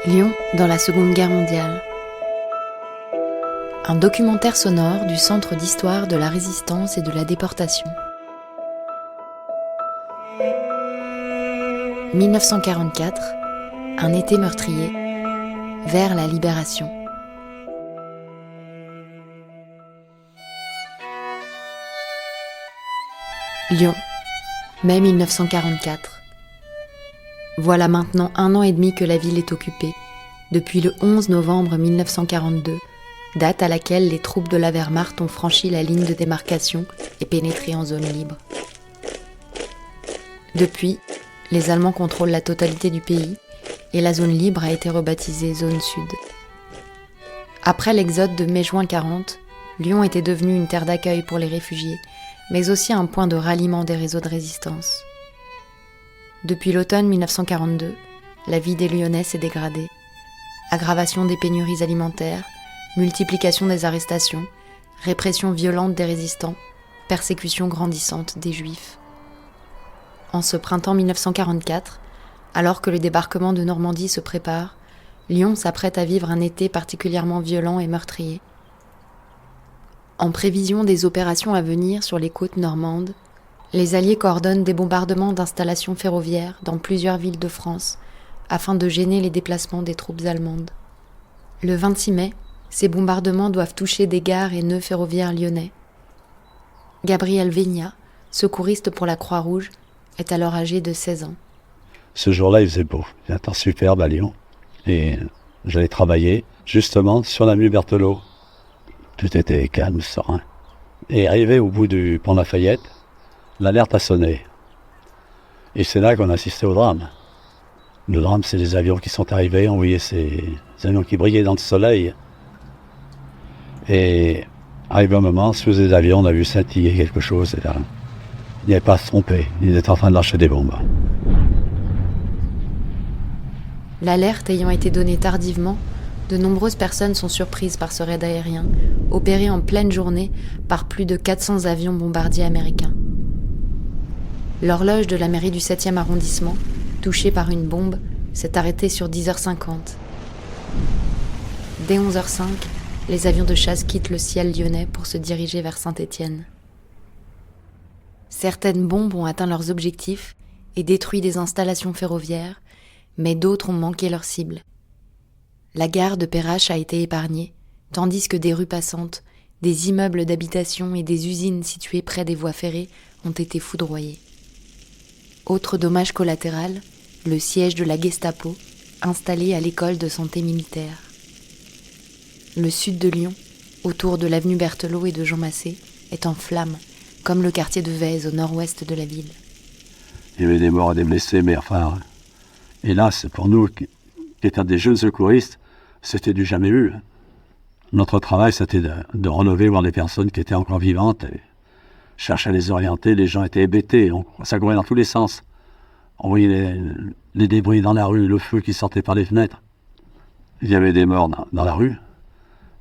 Lyon dans la Seconde Guerre mondiale. Un documentaire sonore du Centre d'histoire de la résistance et de la déportation. 1944, un été meurtrier, vers la libération. Lyon, mai 1944. Voilà maintenant 1 an et demi que la ville est occupée, depuis le 11 novembre 1942, date à laquelle les troupes de la Wehrmacht ont franchi la ligne de démarcation et pénétré en zone libre. Depuis, les Allemands contrôlent la totalité du pays et la zone libre a été rebaptisée zone sud. Après l'exode de mai-juin 40, Lyon était devenue une terre d'accueil pour les réfugiés, mais aussi un point de ralliement des réseaux de résistance. Depuis l'automne 1942, la vie des Lyonnais s'est dégradée. Aggravation des pénuries alimentaires, multiplication des arrestations, répression violente des résistants, persécution grandissante des Juifs. En ce printemps 1944, alors que le débarquement de Normandie se prépare, Lyon s'apprête à vivre un été particulièrement violent et meurtrier. En prévision des opérations à venir sur les côtes normandes, les Alliés coordonnent des bombardements d'installations ferroviaires dans plusieurs villes de France afin de gêner les déplacements des troupes allemandes. Le 26 mai, ces bombardements doivent toucher des gares et nœuds ferroviaires lyonnais. Gabriel Végnat, secouriste pour la Croix-Rouge, est alors âgé de 16 ans. Ce jour-là, il faisait beau. Il y a un temps superbe à Lyon. Et j'allais travailler justement sur l'avenue Berthelot. Tout était calme, serein. Et arrivé au bout du pont Lafayette, l'alerte a sonné. Et c'est là qu'on a assisté au drame. Le drame, c'est les avions qui sont arrivés, on voyait ces avions qui brillaient dans le soleil. Et arrivé un moment, sous les avions, on a vu scintiller quelque chose. Et là, il n'y avait pas à se tromper, ils étaient en train de lâcher des bombes. L'alerte ayant été donnée tardivement, de nombreuses personnes sont surprises par ce raid aérien, opéré en pleine journée par plus de 400 avions bombardiers américains. L'horloge de la mairie du 7e arrondissement, touchée par une bombe, s'est arrêtée sur 10h50. Dès 11h05, les avions de chasse quittent le ciel lyonnais pour se diriger vers Saint-Étienne. Certaines bombes ont atteint leurs objectifs et détruit des installations ferroviaires, mais d'autres ont manqué leur cible. La gare de Perrache a été épargnée, tandis que des rues passantes, des immeubles d'habitation et des usines situées près des voies ferrées ont été foudroyés. Autre dommage collatéral, le siège de la Gestapo, installé à l'école de santé militaire. Le sud de Lyon, autour de l'avenue Berthelot et de Jean Massé, est en flammes, comme le quartier de Vèze au nord-ouest de la ville. Il y avait des morts et des blessés, mais enfin, hélas, pour nous, qui étions des jeunes secouristes, c'était du jamais vu. Notre travail, c'était de relever, voir les personnes qui étaient encore vivantes, et chercher à les orienter. Les gens étaient hébétés, ça courait dans tous les sens. On voyait les débris dans la rue, le feu qui sortait par les fenêtres. Il y avait des morts dans la rue,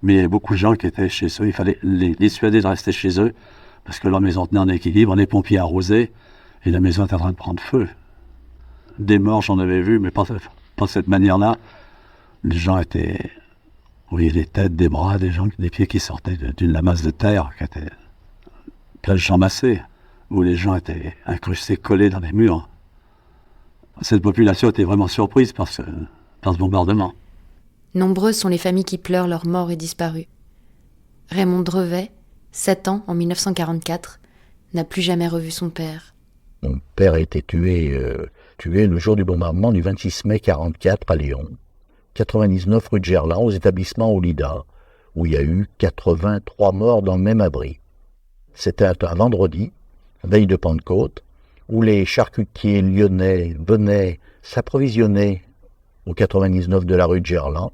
mais il y avait beaucoup de gens qui étaient chez eux. Il fallait les dissuader de rester chez eux, parce que leur maison tenait en équilibre, les pompiers arrosaient, et la maison était en train de prendre feu. Des morts, j'en avais vu, mais pas de cette manière-là. Les gens étaient... Vous voyez des têtes, des bras, des pieds qui sortaient d'une lamasse de terre qui était plein de champs massés, où les gens étaient incrustés, collés dans les murs. Cette population était vraiment surprise par ce bombardement. Nombreuses sont les familles qui pleurent leurs morts et disparus. Raymond Drevet, 7 ans en 1944, n'a plus jamais revu son père. Mon père a été tué le jour du bombardement du 26 mai 1944 à Lyon, 99 rue de Gerland, aux établissements Oulida, où il y a eu 83 morts dans le même abri. C'était un vendredi, veille de Pentecôte, où les charcutiers lyonnais venaient s'approvisionner au 99 de la rue de Gerland,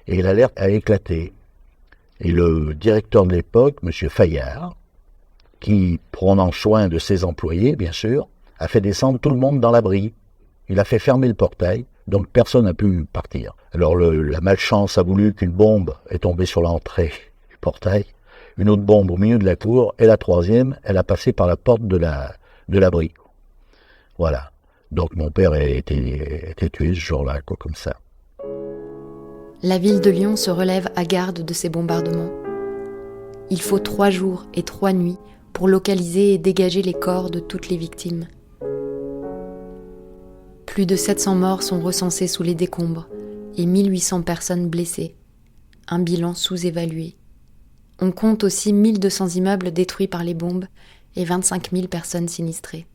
et l'alerte a éclaté. Et le directeur de l'époque, M. Fayard, qui, prenant soin de ses employés, bien sûr, a fait descendre tout le monde dans l'abri. Il a fait fermer le portail, donc personne n'a pu partir. Alors la malchance a voulu qu'une bombe est tombée sur l'entrée du portail, une autre bombe au milieu de la cour, et la troisième, elle a passé par la porte de l'abri. Voilà. Donc mon père a été tué ce jour-là, comme ça. La ville de Lyon se relève hagarde de ces bombardements. Il faut 3 jours et 3 nuits pour localiser et dégager les corps de toutes les victimes. Plus de 700 morts sont recensés sous les décombres et 1800 personnes blessées. Un bilan sous-évalué. On compte aussi 1200 immeubles détruits par les bombes et 25 000 personnes sinistrées.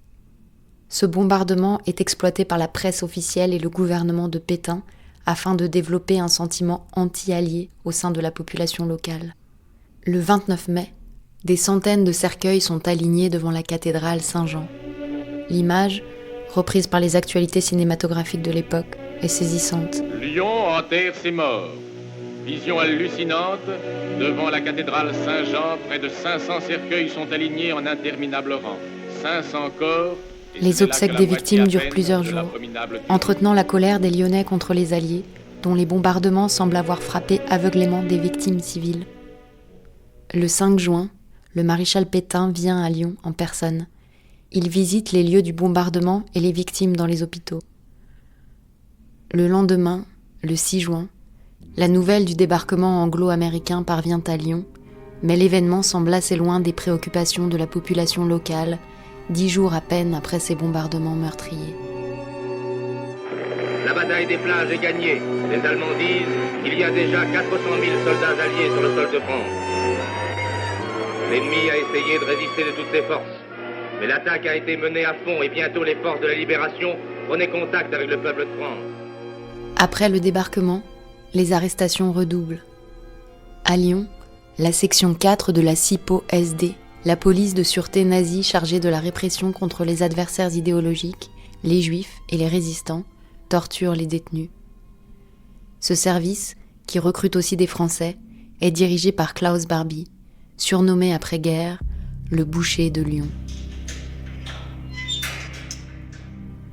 Ce bombardement est exploité par la presse officielle et le gouvernement de Pétain afin de développer un sentiment anti-allié au sein de la population locale. Le 29 mai, des centaines de cercueils sont alignés devant la cathédrale Saint-Jean. L'image, reprise par les actualités cinématographiques de l'époque, est saisissante. Lyon enterre ses morts. Vision hallucinante, devant la cathédrale Saint-Jean, près de 500 cercueils sont alignés en interminables rangs. 500 corps. Les obsèques des victimes durent plusieurs jours, entretenant la colère des Lyonnais contre les Alliés, dont les bombardements semblent avoir frappé aveuglément des victimes civiles. Le 5 juin, le maréchal Pétain vient à Lyon en personne. Il visite les lieux du bombardement et les victimes dans les hôpitaux. Le lendemain, le 6 juin, la nouvelle du débarquement anglo-américain parvient à Lyon, mais l'événement semble assez loin des préoccupations de la population locale, 10 jours à peine après ces bombardements meurtriers. La bataille des plages est gagnée. Les Allemands disent qu'il y a déjà 400 000 soldats alliés sur le sol de France. L'ennemi a essayé de résister de toutes ses forces. Mais l'attaque a été menée à fond et bientôt les forces de la libération prenaient contact avec le peuple de France. Après le débarquement, les arrestations redoublent. À Lyon, la section 4 de la SIPO-SD, la police de sûreté nazie chargée de la répression contre les adversaires idéologiques, les juifs et les résistants, torture les détenus. Ce service, qui recrute aussi des Français, est dirigé par Klaus Barbie, surnommé après-guerre le boucher de Lyon.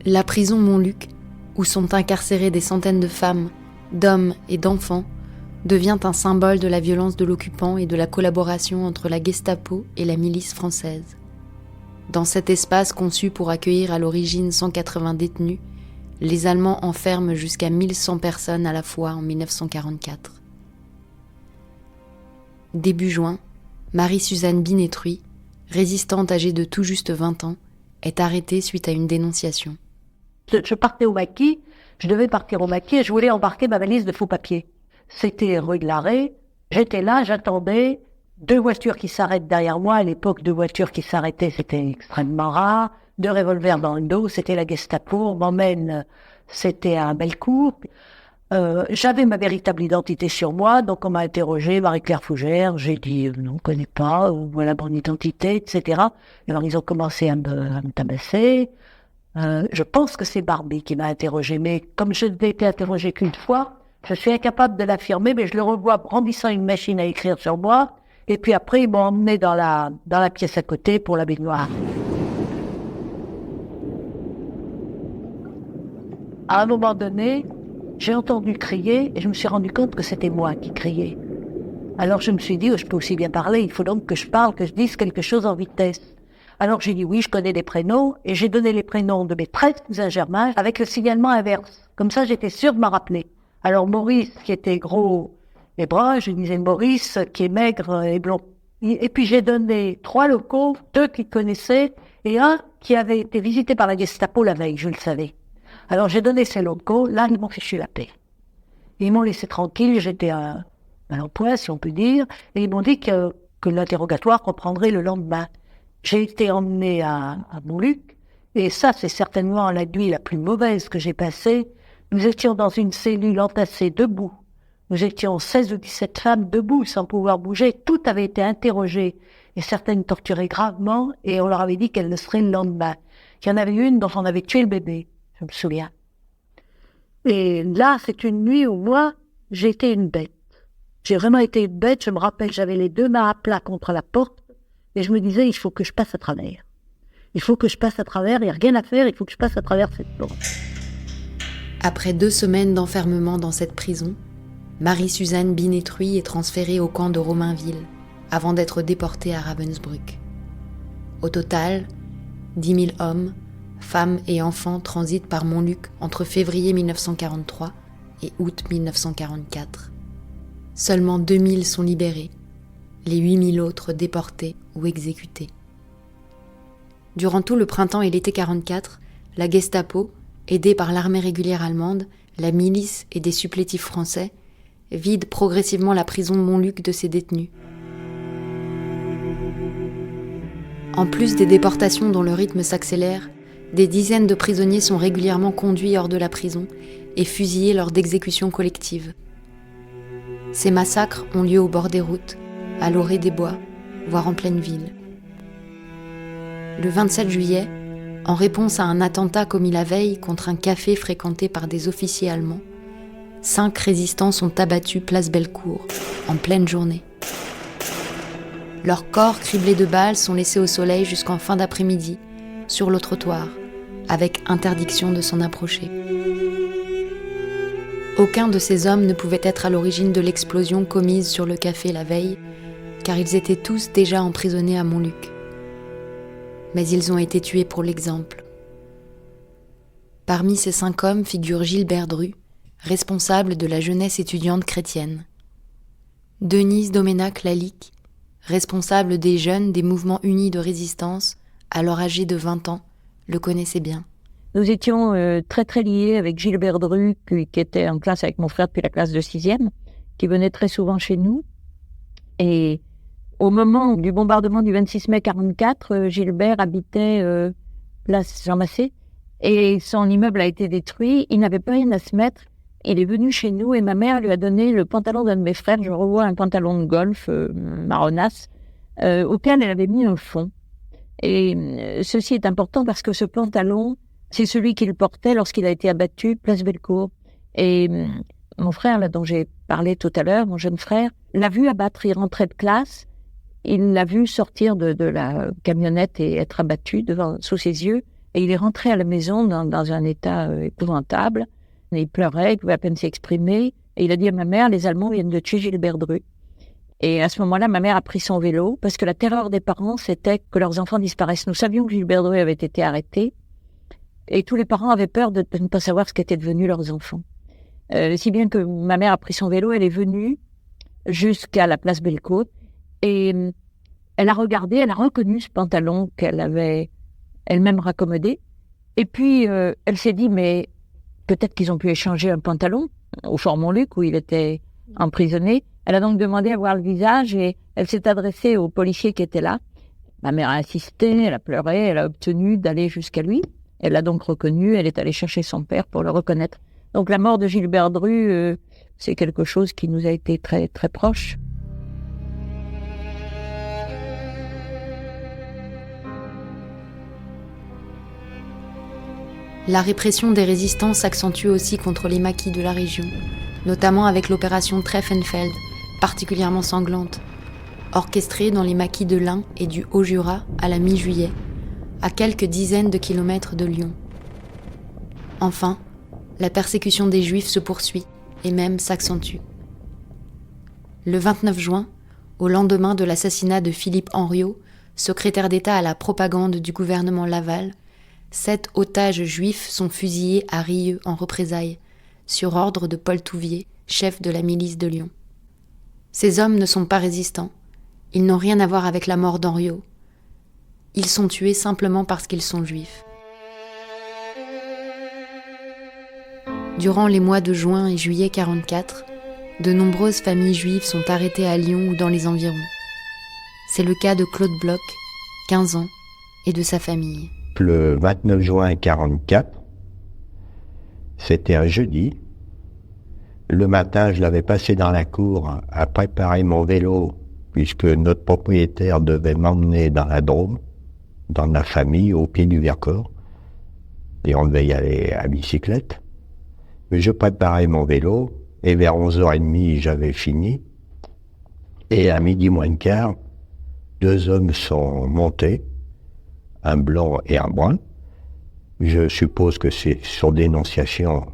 La prison Montluc, où sont incarcérées des centaines de femmes, d'hommes et d'enfants, devient un symbole de la violence de l'occupant et de la collaboration entre la Gestapo et la milice française. Dans cet espace conçu pour accueillir à l'origine 180 détenus, les Allemands enferment jusqu'à 1100 personnes à la fois en 1944. Début juin, Marie-Suzanne Binetruy, résistante âgée de tout juste 20 ans, est arrêtée suite à une dénonciation. Je partais au maquis, je devais partir au maquis et je voulais embarquer ma valise de faux papiers. C'était rue de l'Arrêt, j'étais là, j'attendais, 2 voitures qui s'arrêtent derrière moi, à l'époque 2 voitures qui s'arrêtaient c'était extrêmement rare, 2 revolvers dans le dos, c'était la Gestapo, on m'emmène, c'était à Bellecour. J'avais ma véritable identité sur moi, donc on m'a interrogé, Marie-Claire Fougère, j'ai dit non, on ne connaît pas, voilà mon identité, etc. Et alors ils ont commencé à me tabasser. Je pense que c'est Barbie qui m'a interrogé, mais comme je n'ai été interrogé qu'une fois, je suis incapable de l'affirmer, mais je le revois brandissant une machine à écrire sur moi, et puis après ils m'ont emmené dans la pièce à côté pour la baignoire. À un moment donné, j'ai entendu crier, et je me suis rendu compte que c'était moi qui criais. Alors je me suis dit, je peux aussi bien parler, il faut donc que je parle, que je dise quelque chose en vitesse. Alors j'ai dit oui, je connais les prénoms, et j'ai donné les prénoms de mes 13 cousins germains avec le signalement inverse. Comme ça, j'étais sûre de m'en rappeler. Alors Maurice, qui était gros et brun, je disais Maurice, qui est maigre et blond. Et puis j'ai donné 3 locaux, 2 qu'ils connaissaient, et un qui avait été visité par la Gestapo la veille, je le savais. Alors j'ai donné ces locaux, là ils m'ont fichu la paix. Ils m'ont laissé tranquille, j'étais à l'emploi, si on peut dire, et ils m'ont dit que l'interrogatoire reprendrait le lendemain. J'ai été emmenée à Montluc, et ça c'est certainement la nuit la plus mauvaise que j'ai passée. Nous étions dans une cellule entassée debout. Nous étions 16 ou 17 femmes debout, sans pouvoir bouger. Tout avait été interrogé, et certaines torturées gravement, et on leur avait dit qu'elles le seraient le lendemain. Il y en avait une dont on avait tué le bébé, je me souviens. Et là, c'est une nuit où moi, j'ai été une bête. J'ai vraiment été une bête, je me rappelle, j'avais les 2 mains à plat contre la porte, et je me disais, il faut que je passe à travers. Il faut que je passe à travers, il n'y a rien à faire, il faut que je passe à travers cette porte. Après 2 semaines d'enfermement dans cette prison, Marie-Suzanne Binetruy est transférée au camp de Romainville, avant d'être déportée à Ravensbrück. Au total, 10 000 hommes, femmes et enfants transitent par Montluc entre février 1943 et août 1944. Seulement 2000 sont libérés, les 8000 autres déportés ou exécutés. Durant tout le printemps et l'été 44, la Gestapo, aidée par l'armée régulière allemande, la milice et des supplétifs français, vide progressivement la prison de Montluc de ses détenus. En plus des déportations dont le rythme s'accélère, des dizaines de prisonniers sont régulièrement conduits hors de la prison et fusillés lors d'exécutions collectives. Ces massacres ont lieu au bord des routes, à l'orée des bois, voire en pleine ville. Le 27 juillet, en réponse à un attentat commis la veille contre un café fréquenté par des officiers allemands, 5 résistants sont abattus place Bellecour, en pleine journée. Leurs corps criblés de balles sont laissés au soleil jusqu'en fin d'après-midi, sur le trottoir, avec interdiction de s'en approcher. Aucun de ces hommes ne pouvait être à l'origine de l'explosion commise sur le café la veille, car ils étaient tous déjà emprisonnés à Montluc. Mais ils ont été tués pour l'exemple. Parmi ces 5 hommes figure Gilbert Dru, responsable de la jeunesse étudiante chrétienne. Denise Doménac-Lalique, responsable des jeunes des mouvements unis de résistance, alors âgé de 20 ans, le connaissait bien. Nous étions très très liés avec Gilbert Dru, qui était en classe avec mon frère depuis la classe de 6e, qui venait très souvent chez nous. Et au moment du bombardement du 26 mai 1944, Gilbert habitait place Jean Massé, et son immeuble a été détruit. Il n'avait pas rien à se mettre. Il est venu chez nous et ma mère lui a donné le pantalon d'un de mes frères. Je revois un pantalon de golf marronasse auquel elle avait mis un fond. Et ceci est important parce que ce pantalon, c'est celui qu'il portait lorsqu'il a été abattu place Bellecour. Et mon frère, là, dont j'ai parlé tout à l'heure, mon jeune frère, l'a vu abattre. Il rentrait de classe, il l'a vu sortir de la camionnette et être abattu sous ses yeux. Et il est rentré à la maison dans un état épouvantable. Il pleurait, il pouvait à peine s'exprimer. Et il a dit à ma mère, les Allemands viennent de tuer Gilbert Dru. Et à ce moment-là, ma mère a pris son vélo, parce que la terreur des parents, c'était que leurs enfants disparaissent. Nous savions que Gilbert Dru avait été arrêté, et tous les parents avaient peur de ne pas savoir ce qu'étaient devenus leurs enfants. Si bien que ma mère a pris son vélo, elle est venue jusqu'à la place Bellecour, et elle a regardé, elle a reconnu ce pantalon qu'elle avait elle-même raccommodé, et puis elle s'est dit, mais peut-être qu'ils ont pu échanger un pantalon au Fort Montluc où il était emprisonné. Elle a donc demandé à voir le visage et elle s'est adressée au policier qui était là. Ma mère a insisté, elle a pleuré, elle a obtenu d'aller jusqu'à lui. Elle l'a donc reconnu, elle est allée chercher son père pour le reconnaître. Donc la mort de Gilbert Dru, c'est quelque chose qui nous a été très, très proche. La répression des résistants s'accentue aussi contre les maquis de la région, notamment avec l'opération Treffenfeld, particulièrement sanglante, orchestrée dans les maquis de l'Ain et du Haut-Jura à la mi-juillet, à quelques dizaines de kilomètres de Lyon. Enfin, la persécution des Juifs se poursuit et même s'accentue. Le 29 juin, au lendemain de l'assassinat de Philippe Henriot, secrétaire d'État à la propagande du gouvernement Laval, 7 otages juifs sont fusillés à Rieux en représailles, sur ordre de Paul Touvier, chef de la milice de Lyon. Ces hommes ne sont pas résistants, ils n'ont rien à voir avec la mort d'Henriot. Ils sont tués simplement parce qu'ils sont juifs. Durant les mois de juin et juillet 1944, de nombreuses familles juives sont arrêtées à Lyon ou dans les environs. C'est le cas de Claude Bloch, 15 ans, et de sa famille. Le 29 juin 1944, c'était un jeudi. Le matin, je l'avais passé dans la cour à préparer mon vélo, puisque notre propriétaire devait m'emmener dans la Drôme, dans ma famille, au pied du Vercors. Et on devait y aller à bicyclette. Mais je préparais mon vélo, et vers 11h30, j'avais fini. Et à midi moins le quart, 2 hommes sont montés, un blanc et un brun. Je suppose que c'est sur dénonciation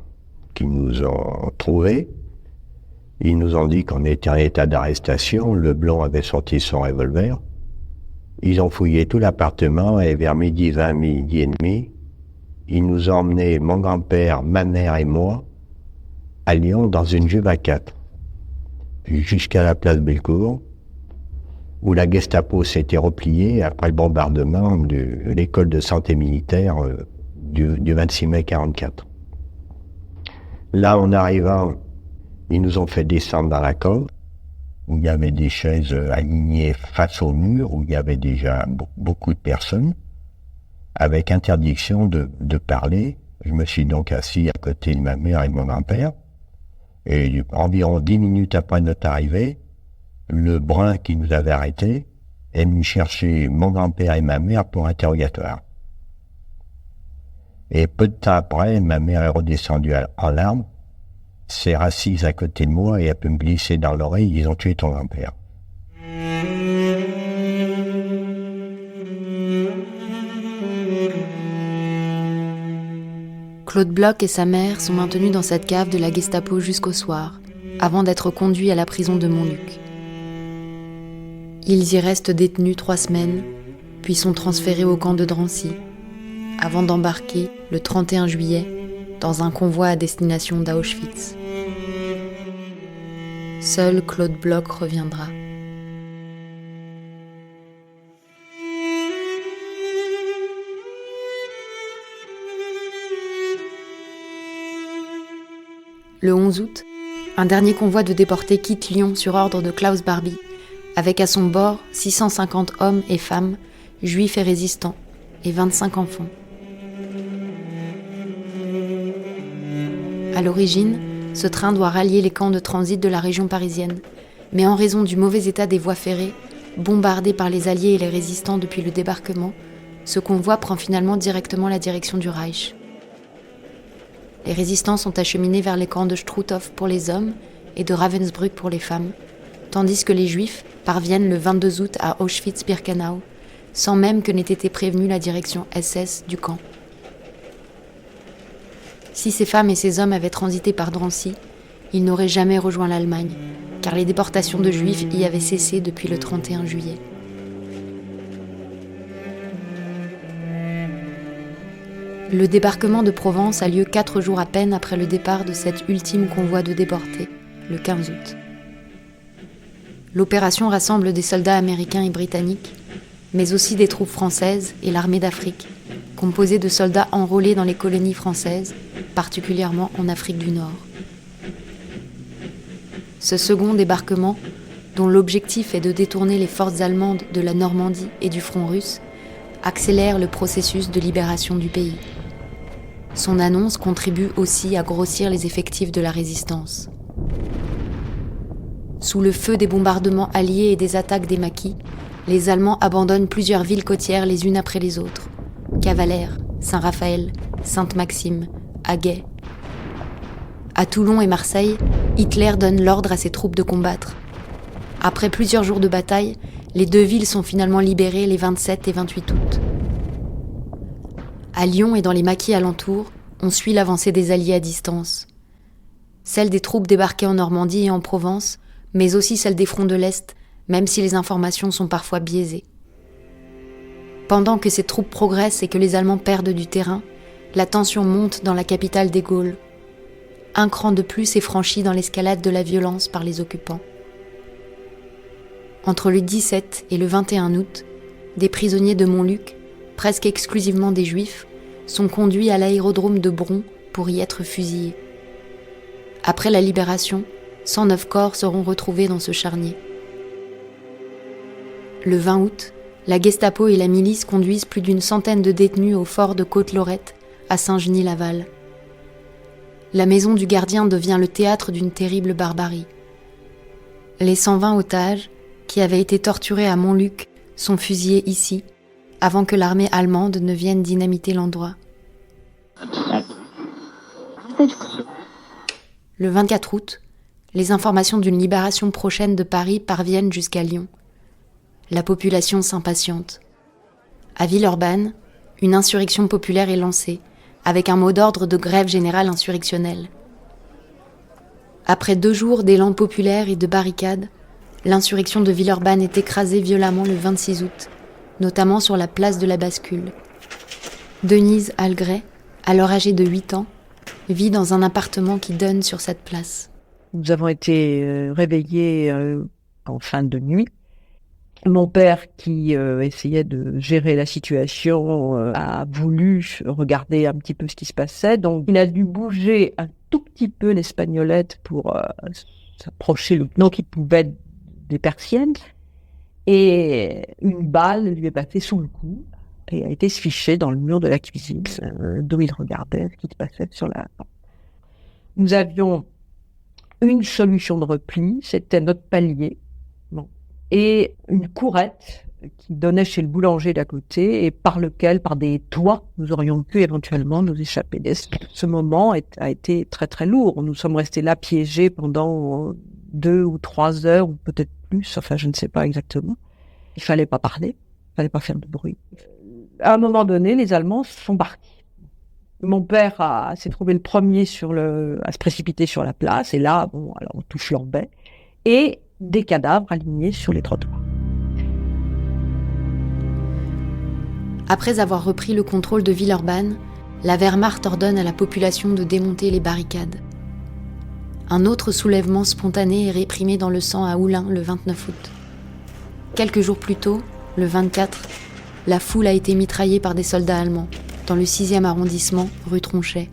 qu'ils nous ont trouvés. Ils nous ont dit qu'on était en état d'arrestation. Le blanc avait sorti son revolver. Ils ont fouillé tout l'appartement et vers midi 20, midi et demi, ils nous ont emmenés, mon grand-père, ma mère et moi, à Lyon dans une Juve A4, puis jusqu'à la place Bellecour, où la Gestapo s'était repliée après le bombardement de l'école de santé militaire du 26 mai 1944. Là, en arrivant, ils nous ont fait descendre dans la cave, où il y avait des chaises alignées face au mur, où il y avait déjà beaucoup de personnes, avec interdiction de parler. Je me suis donc assis à côté de ma mère et de mon grand-père, et environ 10 minutes après notre arrivée, le brun qui nous avait arrêtés est venu chercher mon grand-père et ma mère pour interrogatoire. Et peu de temps après, ma mère est redescendue en larmes, s'est assise à côté de moi et a pu me glisser dans l'oreille, ils ont tué ton grand-père. Claude Bloch et sa mère sont maintenus dans cette cave de la Gestapo jusqu'au soir, avant d'être conduits à la prison de Montluc. Ils y restent détenus 3 semaines, puis sont transférés au camp de Drancy, avant d'embarquer le 31 juillet dans un convoi à destination d'Auschwitz. Seul Claude Bloch reviendra. Le 11 août, un dernier convoi de déportés quitte Lyon sur ordre de Klaus Barbie, avec à son bord 650 hommes et femmes, juifs et résistants, et 25 enfants. À l'origine, ce train doit rallier les camps de transit de la région parisienne, mais en raison du mauvais état des voies ferrées, bombardées par les Alliés et les résistants depuis le débarquement, ce convoi prend finalement directement la direction du Reich. Les résistants sont acheminés vers les camps de Struthof pour les hommes et de Ravensbrück pour les femmes, tandis que les Juifs parviennent le 22 août à Auschwitz-Birkenau, sans même que n'ait été prévenue la direction SS du camp. Si ces femmes et ces hommes avaient transité par Drancy, ils n'auraient jamais rejoint l'Allemagne, car les déportations de Juifs y avaient cessé depuis le 31 juillet. Le débarquement de Provence a lieu 4 jours à peine après le départ de cet ultime convoi de déportés, le 15 août. L'opération rassemble des soldats américains et britanniques, mais aussi des troupes françaises et l'armée d'Afrique, composée de soldats enrôlés dans les colonies françaises, particulièrement en Afrique du Nord. Ce second débarquement, dont l'objectif est de détourner les forces allemandes de la Normandie et du front russe, accélère le processus de libération du pays. Son annonce contribue aussi à grossir les effectifs de la résistance. Sous le feu des bombardements alliés et des attaques des maquis, les Allemands abandonnent plusieurs villes côtières les unes après les autres. Cavalère, Saint-Raphaël, Sainte-Maxime, Agay. À Toulon et Marseille, Hitler donne l'ordre à ses troupes de combattre. Après plusieurs jours de bataille, les 2 villes sont finalement libérées les 27 et 28 août. À Lyon et dans les maquis alentours, on suit l'avancée des Alliés à distance. Celle des troupes débarquées en Normandie et en Provence, mais aussi celle des fronts de l'Est, même si les informations sont parfois biaisées. Pendant que ces troupes progressent et que les Allemands perdent du terrain, la tension monte dans la capitale des Gaules. Un cran de plus est franchi dans l'escalade de la violence par les occupants. Entre le 17 et le 21 août, des prisonniers de Montluc, presque exclusivement des Juifs, sont conduits à l'aérodrome de Bron pour y être fusillés. Après la libération, 109 corps seront retrouvés dans ce charnier. Le 20 août, la Gestapo et la milice conduisent plus d'une centaine de détenus au fort de Côte-Lorette, à Saint-Genis-Laval. La maison du gardien devient le théâtre d'une terrible barbarie. Les 120 otages, qui avaient été torturés à Montluc, sont fusillés ici, avant que l'armée allemande ne vienne dynamiter l'endroit. Le 24 août, les informations d'une libération prochaine de Paris parviennent jusqu'à Lyon. La population s'impatiente. À Villeurbanne, une insurrection populaire est lancée, avec un mot d'ordre de grève générale insurrectionnelle. Après 2 jours d'élan populaire et de barricades, l'insurrection de Villeurbanne est écrasée violemment le 26 août, notamment sur la place de la Bascule. Denise Algret, alors âgée de 8 ans, vit dans un appartement qui donne sur cette place. Nous avons été réveillés en fin de nuit. Mon père, qui essayait de gérer la situation, a voulu regarder un petit peu ce qui se passait. Donc, il a dû bouger un tout petit peu l'espagnolette pour s'approcher le temps qu'il pouvait des persiennes. Et une balle lui est passée sous le cou et a été fichée dans le mur de la cuisine, d'où il regardait ce qui se passait sur la... Nous avions une solution de repli, c'était notre palier. Bon. Et une courette qui donnait chez le boulanger d'à côté et par lequel, par des toits, nous aurions pu éventuellement nous échapper. Ce moment a été très très lourd. Nous sommes restés là piégés pendant 2 ou 3 heures, ou peut-être plus, enfin je ne sais pas exactement. Il fallait pas parler, il fallait pas faire de bruit. À un moment donné, les Allemands sont partis. Mon père s'est trouvé le premier à se précipiter sur la place, et là, bon, alors tout flambait, et des cadavres alignés sur les trottoirs. Après avoir repris le contrôle de Villeurbanne, la Wehrmacht ordonne à la population de démonter les barricades. Un autre soulèvement spontané est réprimé dans le sang à Oulin le 29 août. Quelques jours plus tôt, le 24, la foule a été mitraillée par des soldats allemands, dans le 6e arrondissement, rue Tronchet.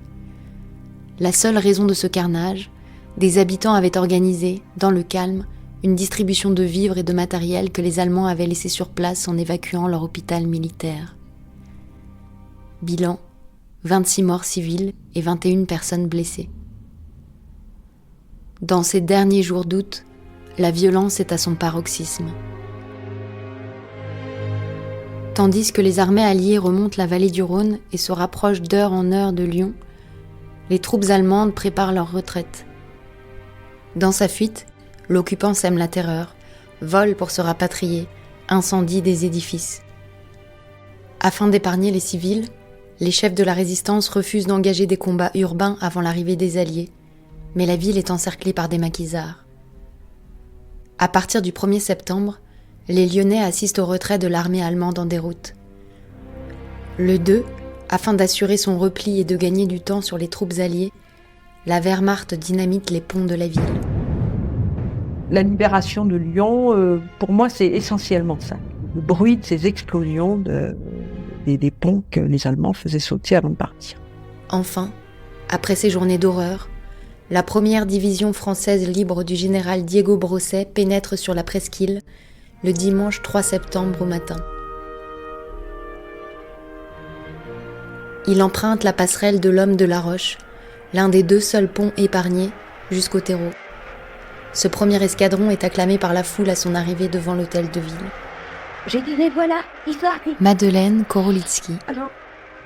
La seule raison de ce carnage, des habitants avaient organisé, dans le calme, une distribution de vivres et de matériel que les Allemands avaient laissé sur place en évacuant leur hôpital militaire. Bilan, 26 morts civils et 21 personnes blessées. Dans ces derniers jours d'août, la violence est à son paroxysme. Tandis que les armées alliées remontent la vallée du Rhône et se rapprochent d'heure en heure de Lyon, les troupes allemandes préparent leur retraite. Dans sa fuite, l'occupant sème la terreur, vole pour se rapatrier, incendie des édifices. Afin d'épargner les civils, les chefs de la résistance refusent d'engager des combats urbains avant l'arrivée des Alliés, mais la ville est encerclée par des maquisards. À partir du 1er septembre, les Lyonnais assistent au retrait de l'armée allemande en déroute. Le 2, afin d'assurer son repli et de gagner du temps sur les troupes alliées, la Wehrmacht dynamite les ponts de la ville. La libération de Lyon, pour moi, c'est essentiellement ça. Le bruit de ces explosions des ponts que les Allemands faisaient sauter avant de partir. Enfin, après ces journées d'horreur, la première division française libre du général Diego Brosset pénètre sur la presqu'île le dimanche 3 septembre au matin. Il emprunte la passerelle de l'Homme de la Roche, l'un des 2 seuls ponts épargnés, jusqu'au terreau. Ce premier escadron est acclamé par la foule à son arrivée devant l'hôtel de ville. J'ai dit, les voilà, ils arrivent. Madeleine Korolitsky. Alors,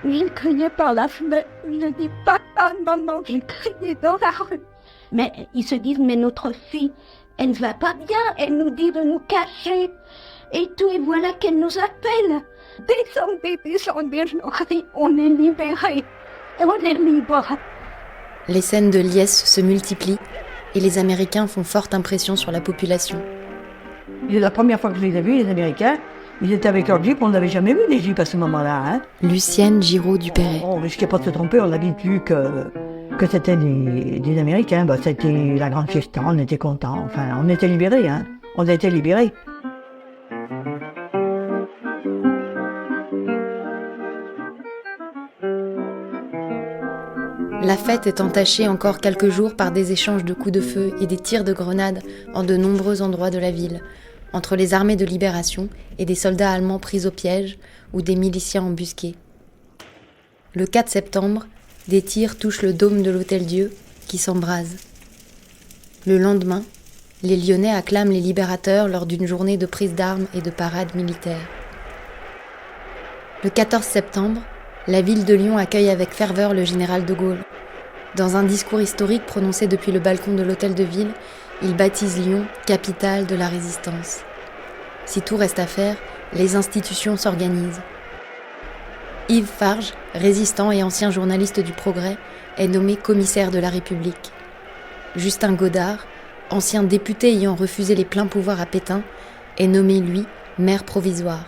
il criait par la fenêtre, il dit papa, maman, j'ai crié dans la rue. Mais ils se disent, mais notre fille, elle ne va pas bien, elle nous dit de nous cacher. Et tout, et voilà qu'elle nous appelle. Descendez, je leur dis, on est libérés, on est libres. Les scènes de liesse se multiplient et les Américains font forte impression sur la population. C'est la première fois que je les ai vus, les Américains. Ils étaient avec leur Jeep, on n'avait jamais vu les Jeeps à ce moment-là. Hein. Lucienne Giraud-Dupéret. On risquait pas de se tromper, on a dit plus que c'était des Américains. Bah, c'était la grande fiesta, on était contents. Enfin, on était libérés, hein. On a été libérés. La fête est entachée encore quelques jours par des échanges de coups de feu et des tirs de grenades en de nombreux endroits de la ville, entre les armées de libération et des soldats allemands pris au piège ou des miliciens embusqués. Le 4 septembre, des tirs touchent le dôme de l'Hôtel-Dieu qui s'embrase. Le lendemain, les Lyonnais acclament les libérateurs lors d'une journée de prise d'armes et de parade militaire. Le 14 septembre, la ville de Lyon accueille avec ferveur le général de Gaulle. Dans un discours historique prononcé depuis le balcon de l'hôtel de ville, il baptise Lyon capitale de la résistance. Si tout reste à faire, les institutions s'organisent. Yves Farge, résistant et ancien journaliste du Progrès, est nommé commissaire de la République. Justin Godard, ancien député ayant refusé les pleins pouvoirs à Pétain, est nommé, lui, maire provisoire.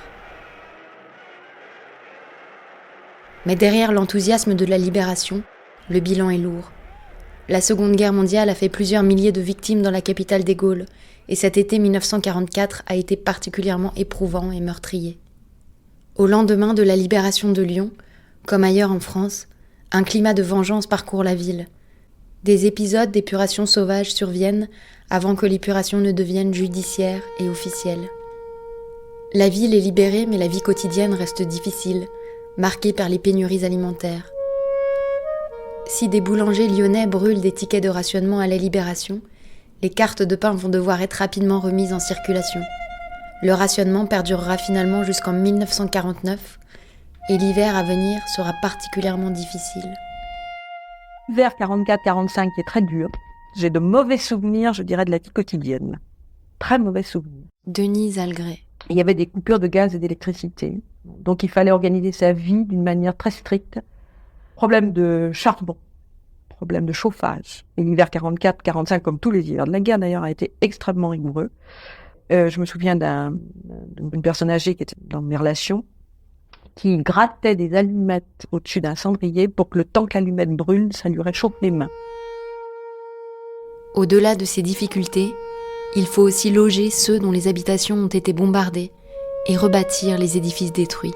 Mais derrière l'enthousiasme de la libération, Le bilan est lourd. La Seconde Guerre mondiale a fait plusieurs milliers de victimes dans la capitale des Gaules, et cet été 1944 a été particulièrement éprouvant et meurtrier. Au lendemain de la libération de Lyon, comme ailleurs en France, un climat de vengeance parcourt la ville. Des épisodes d'épuration sauvage surviennent avant que l'épuration ne devienne judiciaire et officielle. La ville est libérée, mais la vie quotidienne reste difficile, marquée par les pénuries alimentaires. Si des boulangers lyonnais brûlent des tickets de rationnement à la Libération, les cartes de pain vont devoir être rapidement remises en circulation. Le rationnement perdurera finalement jusqu'en 1949 et l'hiver à venir sera particulièrement difficile. L'hiver 44-45 est très dur. J'ai de mauvais souvenirs, je dirais, de la vie quotidienne. Très mauvais souvenirs. Denise Algret. Il y avait des coupures de gaz et d'électricité. Donc il fallait organiser sa vie d'une manière très stricte. Problème de charbon, problème de chauffage. Et l'hiver 44-45, comme tous les hivers de la guerre d'ailleurs, a été extrêmement rigoureux. Je me souviens d'une personne âgée qui était dans mes relations, qui grattait des allumettes au-dessus d'un cendrier pour que le temps que l'allumette brûle, ça lui réchauffe les mains. Au-delà de ces difficultés, il faut aussi loger ceux dont les habitations ont été bombardées et rebâtir les édifices détruits.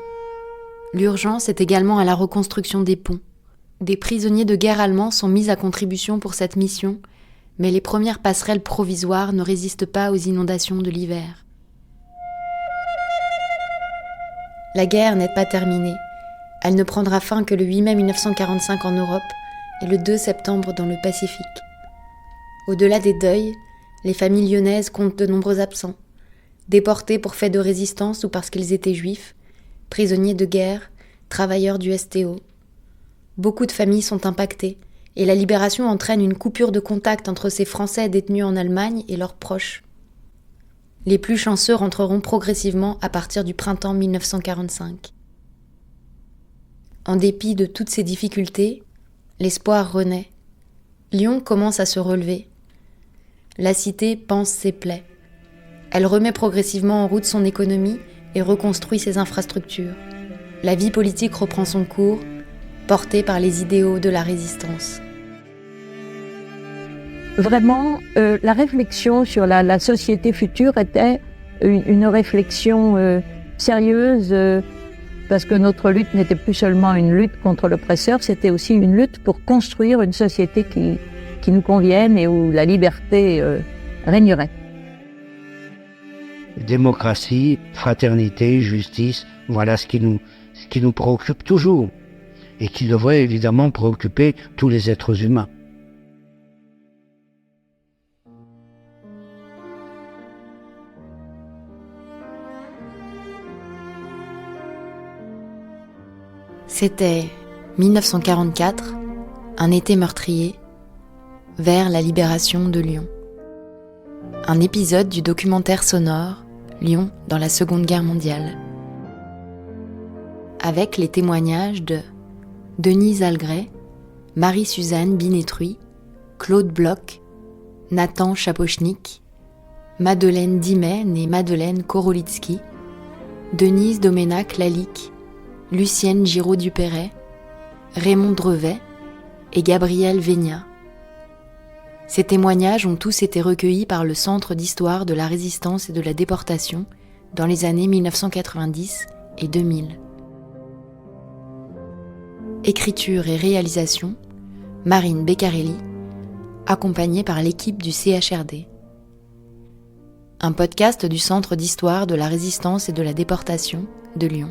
L'urgence est également à la reconstruction des ponts. Des prisonniers de guerre allemands sont mis à contribution pour cette mission, mais les premières passerelles provisoires ne résistent pas aux inondations de l'hiver. La guerre n'est pas terminée. Elle ne prendra fin que le 8 mai 1945 en Europe et le 2 septembre dans le Pacifique. Au-delà des deuils, les familles lyonnaises comptent de nombreux absents, déportés pour faits de résistance ou parce qu'ils étaient juifs, prisonniers de guerre, travailleurs du STO. Beaucoup de familles sont impactées et la libération entraîne une coupure de contact entre ces Français détenus en Allemagne et leurs proches. Les plus chanceux rentreront progressivement à partir du printemps 1945. En dépit de toutes ces difficultés, l'espoir renaît. Lyon commence à se relever. La cité panse ses plaies. Elle remet progressivement en route son économie et reconstruit ses infrastructures. La vie politique reprend son cours, portée par les idéaux de la résistance. Vraiment, la réflexion sur la société future était une réflexion sérieuse, parce que notre lutte n'était plus seulement une lutte contre l'oppresseur, c'était aussi une lutte pour construire une société qui nous convienne et où la liberté régnerait. Démocratie, fraternité, justice, voilà ce qui nous préoccupe toujours et qui devrait évidemment préoccuper tous les êtres humains. C'était 1944, un été meurtrier, vers la libération de Lyon. Un épisode du documentaire sonore Lyon dans la Seconde Guerre mondiale. Avec les témoignages de Denise Algret, Marie-Suzanne Binetruy, Claude Bloch, Nathan Chapochnik, Madeleine Dimet née Madeleine Korolitsky, Denise Doménac-Lalique, Lucienne Giraud-Dupéret, Raymond Drevet et Gabriel Végnat. Ces témoignages ont tous été recueillis par le Centre d'histoire de la résistance et de la déportation dans les années 1990 et 2000. Écriture et réalisation, Marine Beccarelli, accompagnée par l'équipe du CHRD. Un podcast du Centre d'histoire de la résistance et de la déportation de Lyon.